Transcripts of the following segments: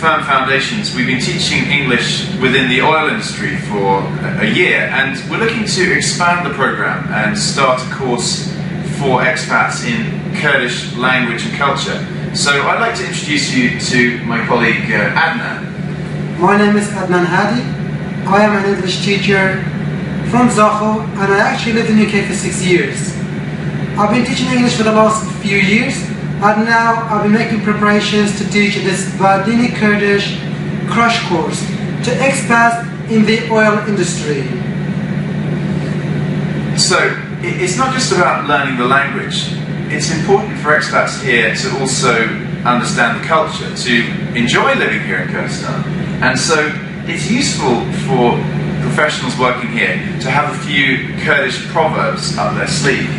Firm Foundations, we've been teaching English within the oil industry for a year, and we're looking to expand the program and start a course for expats in Kurdish language and culture. So I'd like to introduce you to my colleague Adnan. My name is Adnan Hadi. I am an English teacher from Zaho, and I actually lived in the UK for 6 years. I've been teaching English for the last few years, and now I've been making preparations to teach this Badini Kurdish crash course to expats in the oil industry. So it's not just about learning the language. It's important for expats here to also understand the culture, to enjoy living here in Kurdistan. And so it's useful for professionals working here to have a few Kurdish proverbs up their sleeve.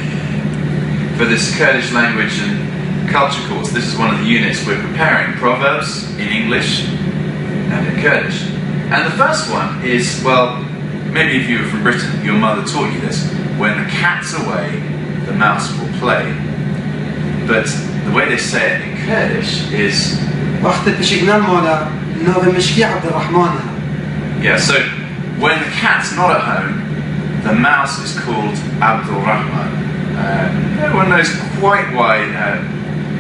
For this Kurdish language and culture course, this is one of the units we're preparing, proverbs in English and in Kurdish. And the first one is, well, maybe if you were from Britain, your mother taught you this: when the cat's away, the mouse will play. But the way they say it in Kurdish is, yeah, so when the cat's not at home, the mouse is called Abdul Rahman. No one knows quite why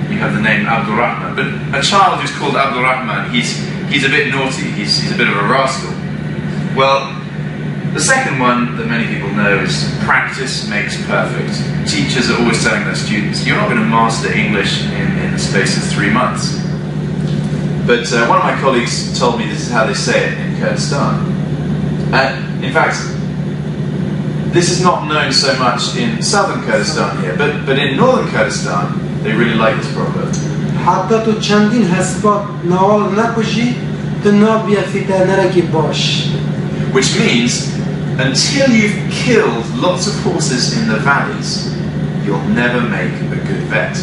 you have the name Abdul Rahman, but a child who's called Abdul Rahman, he's a bit naughty, he's a bit of a rascal. Well, the second one that many people know is practice makes perfect. Teachers are always telling their students, you're not going to master English in the space of 3 months. But one of my colleagues told me this is how they say it in Kurdistan. In fact, this is not known so much in southern Kurdistan here, but in northern Kurdistan, they really like this proverb. Which means, until you've killed lots of horses in the valleys, you'll never make a good vet.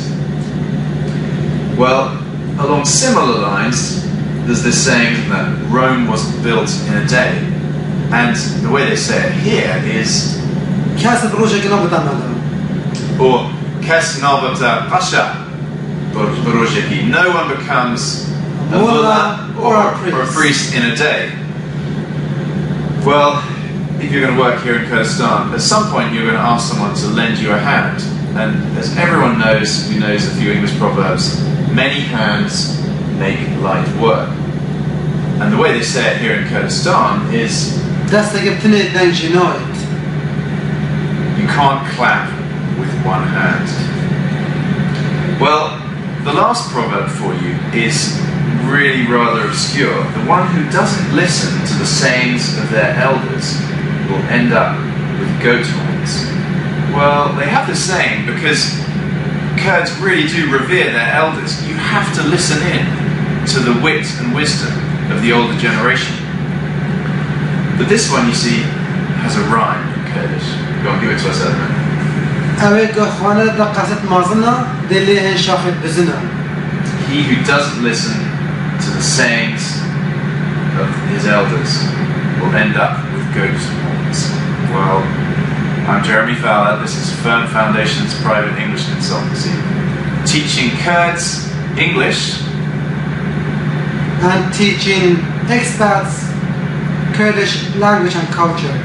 Well, along similar lines, there's this saying that Rome wasn't built in a day. And the way they say it here is, or Kes Navata Pasha Barojeki. No one becomes a mullah or a priest in a day. Well, if you're going to work here in Kurdistan, at some point you're going to ask someone to lend you a hand. And as everyone knows, who knows a few English proverbs, many hands make light work. And the way they say it here in Kurdistan is, you can't clap with one hand. Well, the last proverb for you is really rather obscure. The one who doesn't listen to the sayings of their elders will end up with goat horns. Well, they have this saying because Kurds really do revere their elders. You have to listen in to the wit and wisdom of the older generation. But this one, you see, has a rhyme in Kurdish. Go on, give it to us, Edmund. He who doesn't listen to the sayings of his elders will end up with goat's horns. Well, I'm Jeremy Fowler. This is Firm Foundations Private English Consultancy, teaching Kurds English and teaching expats Kurdish language and culture.